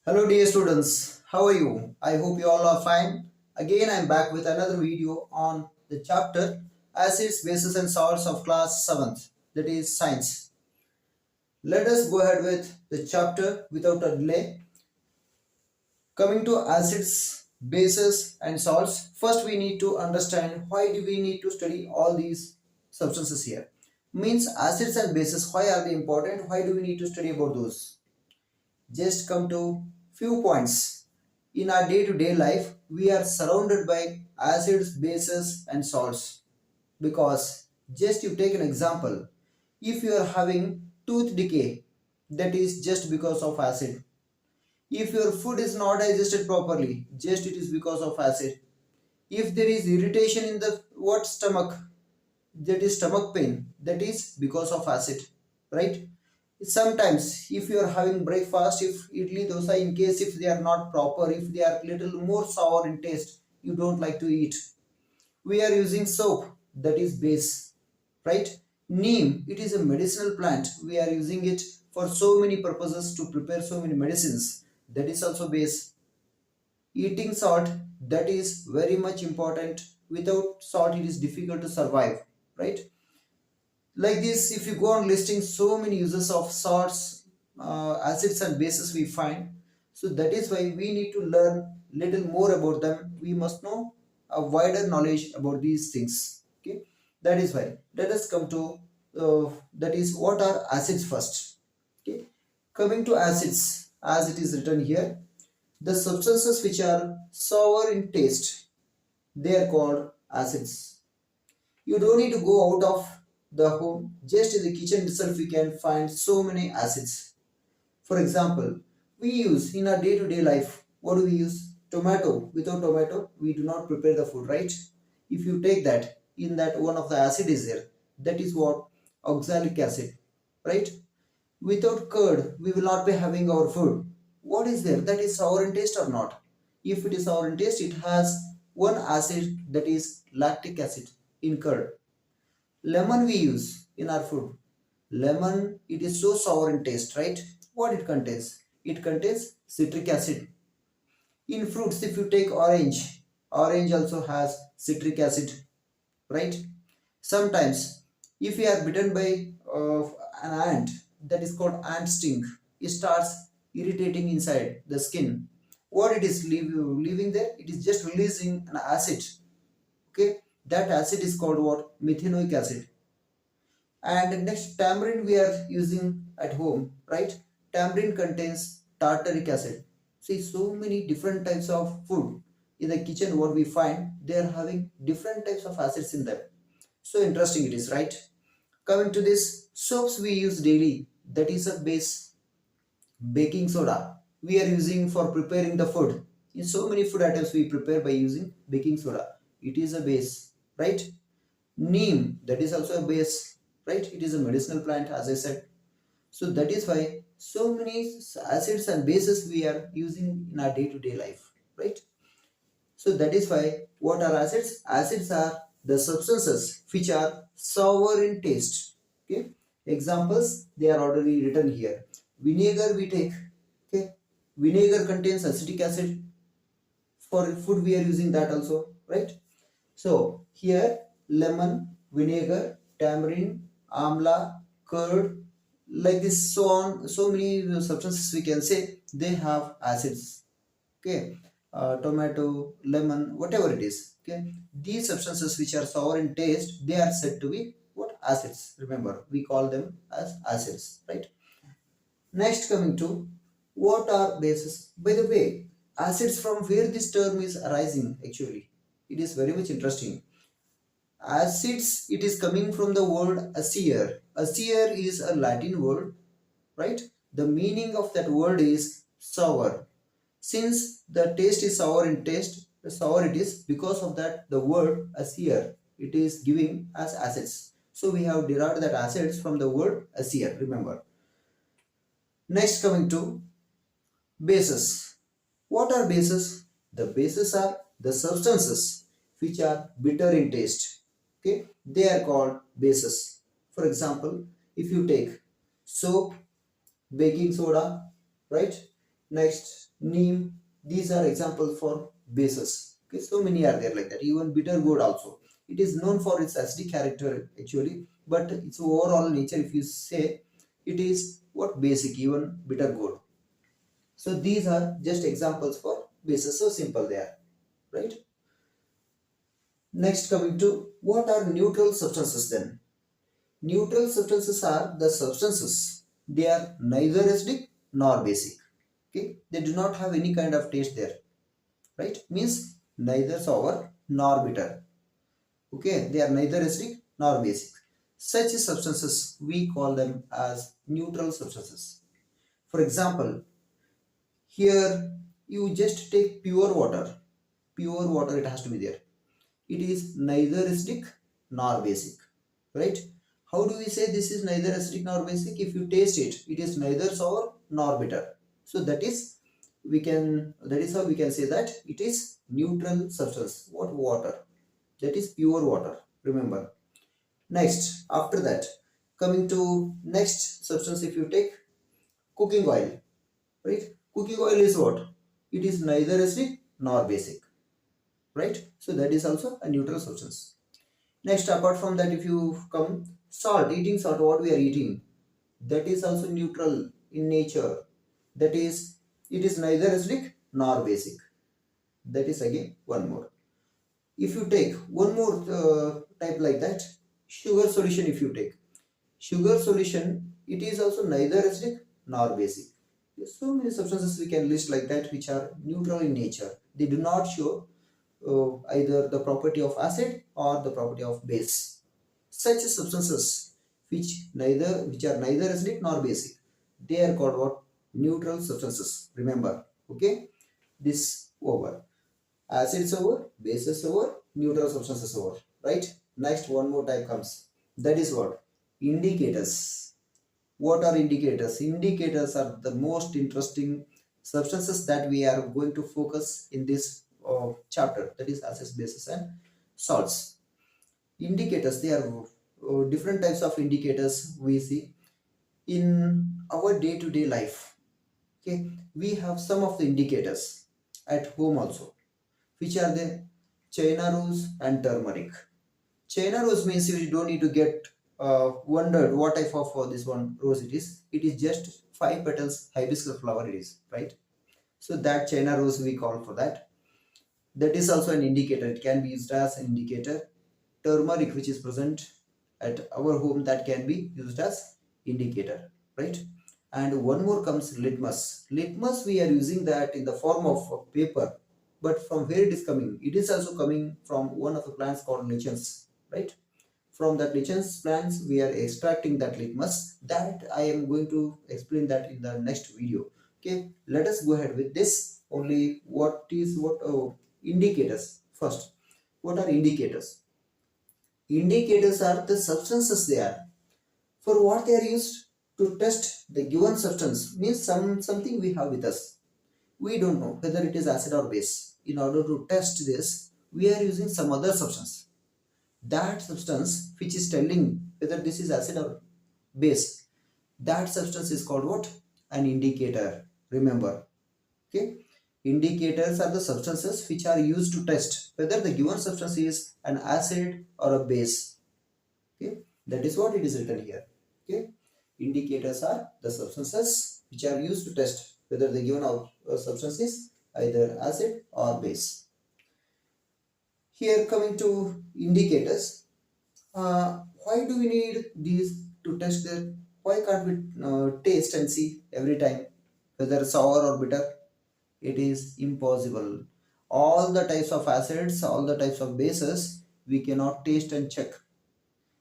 Hello dear students, how are you? I hope you all are fine. Again I am back with another video on the chapter Acids, Bases and Salts of class 7th, that is Science. Let us go ahead with the chapter without a delay. Coming to acids, bases and salts, first we need to understand why do we need to study all these substances here. Means acids and bases, why are they important? Why do we need to study about those? Just come to few points. In our day-to-day life, we are surrounded by acids, bases and salts. Because just you take an example, if you are having tooth decay, that is just because of acid. If your food is not digested properly, just it is because of acid. If there is irritation in the stomach, that is stomach pain, that is because of acid, right? Sometimes if you are having breakfast, if idli dosa, in case if they are not proper, if they are little more sour in taste, you don't like to eat. We are using soap, that is base, right? Neem, it is a medicinal plant, we are using it for so many purposes to prepare so many medicines, that is also base. Eating salt, that is very much important. Without salt it is difficult to survive, right? Like this, if you go on listing so many uses of salts, acids and bases we find. So that is why we need to learn little more about them. We must know a wider knowledge about these things. Okay, that is why let us come to that is what are acids first. Okay, coming to acids, as it is written here, the substances which are sour in taste, they are called acids. You don't need to go out of the home, just in the kitchen itself we can find so many acids. For example, we use in our day-to-day life, what do we use? Tomato. Without tomato, we do not prepare the food, right? If you take that, in that one of the acid is there, that is what? Oxalic acid, right? Without curd, we will not be having our food. What is there? That is sour in taste or not? If it is sour in taste, it has one acid, that is lactic acid in curd. Lemon we use in our food. Lemon, it is so sour in taste, right? What it contains? It contains citric acid. In fruits, if you take orange, orange also has citric acid, right? Sometimes, if you are bitten by an ant, that is called ant sting, it starts irritating inside the skin. What it is leaving there? It is just releasing an acid. Okay, that acid is called what? Methanoic acid. And next, tamarind we are using at home, right? Tamarind contains tartaric acid. See, so many different types of food in the kitchen, what we find, they are having different types of acids in them. So interesting it is, right? Coming to this, soaps we use daily, that is a base. Baking soda we are using for preparing the food. In so many food items we prepare by using baking soda. It is a base, right? Neem, that is also a base, right? It is a medicinal plant, as I said. So that is why so many acids and bases we are using in our day-to-day life, right? So that is why what are acids? Acids are the substances which are sour in taste. Okay. Examples, they are already written here. Vinegar we take. Okay. Vinegar contains acetic acid. For food we are using that also, right? So here lemon, vinegar, tamarind, amla, curd, like this, so on, so many substances we can say they have acids. Okay, tomato, lemon, whatever it is. Okay, these substances which are sour in taste, they are said to be what? Acids. Remember, we call them as acids, right? Next, coming to what are bases. By the way, acids, from where this term is arising actually, it is very much interesting. Acids, it is coming from the word acer. Acer is a Latin word, right? The meaning of that word is sour. Since the taste is sour in taste, sour it is, because of that the word acer, it is giving as acids. So we have derived that acids from the word acer, remember. Next, coming to bases. What are bases? The bases are the substances which are bitter in taste. Okay, they are called bases. For example, if you take soap, baking soda, right? Next, neem. These are examples for bases. Okay, so many are there like that. Even bitter gourd also. It is known for its acidic character actually, but its overall nature, if you say, it is what basic, even bitter gourd. So these are just examples for bases. So simple they are, right? Next, coming to what are neutral substances then? Neutral substances are the substances. They are neither acidic nor basic. Okay, they do not have any kind of taste there, right? Means neither sour nor bitter. Okay, they are neither acidic nor basic. Such substances we call them as neutral substances. For example, here you just take pure water. Pure water, it has to be there. It is neither acidic nor basic, right? How do we say this is neither acidic nor basic? If you taste it, it is neither sour nor bitter. So that is how we can say that it is neutral substance. What? Water. That is pure water. Remember. Next, after that, coming to next substance, if you take cooking oil, right? Cooking oil is what? It is neither acidic nor basic, right? So that is also a neutral substance. Next, apart from that, if you come, salt, eating salt, what we are eating, that is also neutral in nature. That is, it is neither acidic nor basic. That is again one more. If you take one more type like that, sugar solution, if you take sugar solution, it is also neither acidic nor basic. There's so many substances we can list like that which are neutral in nature. They do not show either the property of acid or the property of base. Such substances which are neither acidic nor basic, they are called what? Neutral substances. Remember, okay? This over. Acids over, bases over, neutral substances over. Right? Next, one more type comes. That is what? Indicators. What are indicators? Indicators are the most interesting substances that we are going to focus in this chapter. That is acids, bases, and salts. Indicators, they are different types of indicators we see in our day-to-day life. Okay, we have some of the indicators at home also, which are the China rose and turmeric. China rose means you don't need to get wondered what type of this one rose it is. It is just 5 petals hibiscus flower it is, right? So that China rose we call for that. That is also an indicator. It can be used as an indicator. Turmeric, which is present at our home, that can be used as indicator, right? And one more comes litmus. Litmus, we are using that in the form of paper, but from where it is coming? It is also coming from one of the plants called lichens, right? From that lichens plants we are extracting that litmus. That I am going to explain that in the next video. Okay, let us go ahead with this. Only what is what? Oh, indicators first. What are indicators? Indicators are the substances they are. For what they are used? To test the given substance. Means something we have with us. We don't know whether it is acid or base. In order to test this, we are using some other substance. That substance which is telling whether this is acid or base, that substance is called what? An indicator. Remember. Okay. Indicators are the substances which are used to test whether the given substance is an acid or a base. Okay, that is what it is written here. Okay, indicators are the substances which are used to test whether the given substance is either acid or base. Here, coming to indicators, why do we need these to test that? Why can't we taste and see every time whether sour or bitter? It is impossible. All the types of acids, all the types of bases, we cannot taste and check.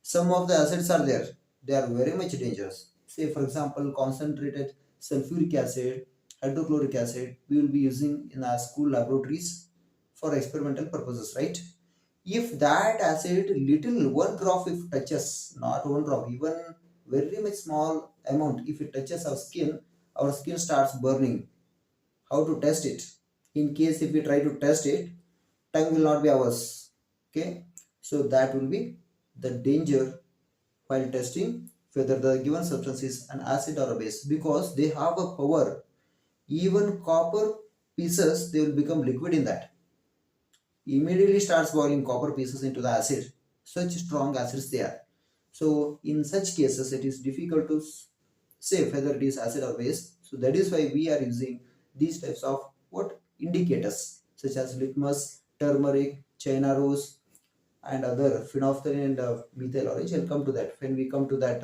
Some of the acids are there, they are very much dangerous. Say for example, concentrated sulfuric acid, hydrochloric acid, we will be using in our school laboratories for experimental purposes, right? If that acid, little one drop if touches, not one drop, even very much small amount, if it touches our skin starts burning. How to test it? In case if we try to test it, tongue will not be ours. Okay, so that will be the danger while testing whether the given substance is an acid or a base, because they have a power Even copper pieces, they will become liquid in that. Immediately starts boiling copper pieces into the acid. Such strong acids they are. So in such cases, it is difficult to say whether it is acid or base. So that is why we are using these types of what indicators such as litmus, turmeric, China rose, and other phenolphthalein and methyl orange. I'll come to that when we come to that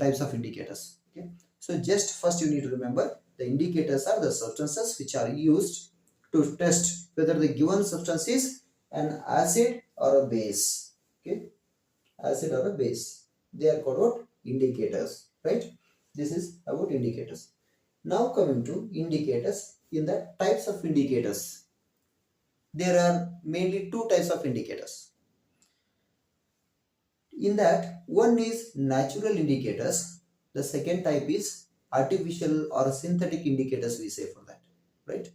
types of indicators. Okay. So just first you need to remember the indicators are the substances which are used to test whether the given substance is an acid or a base. Okay, acid or a base. They are called what? Indicators, right? This is about indicators. Now coming to indicators, in the types of indicators, there are mainly two types of indicators. In that, one is natural indicators, the second type is artificial or synthetic indicators, we say for that, right?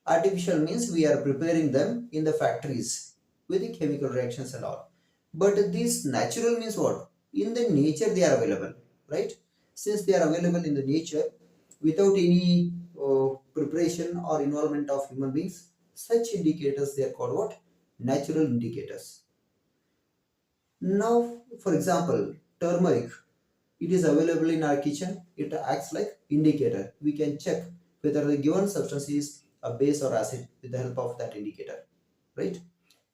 Artificial means we are preparing them in the factories with the chemical reactions and all. But this natural means what? In the nature they are available, right? Since they are available in the nature without any preparation or involvement of human beings, such indicators they are called what? Natural indicators. Now, for example, turmeric, it is available in our kitchen. It acts like indicator. We can check whether the given substance is a base or acid with the help of that indicator, right?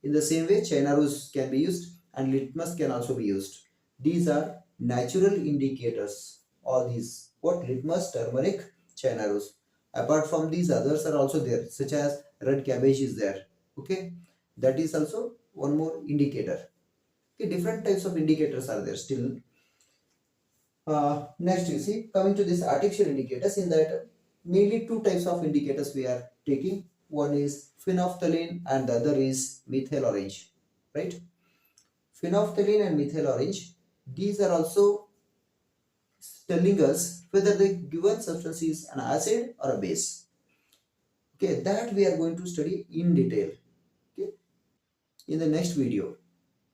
In the same way, China rose can be used and litmus can also be used. These are natural indicators. All these, what? Litmus, turmeric, China rose. Apart from these, others are also there, such as red cabbage is there. Okay, that is also one more indicator. Okay, different types of indicators are there still. Next, you see, coming to this artificial indicators, in that mainly two types of indicators we are taking. One is phenolphthalein and the other is methyl orange, right? Phenolphthalein and methyl orange, these are also telling us whether the given substance is an acid or a base. Okay, that we are going to study in detail. Okay, in the next video.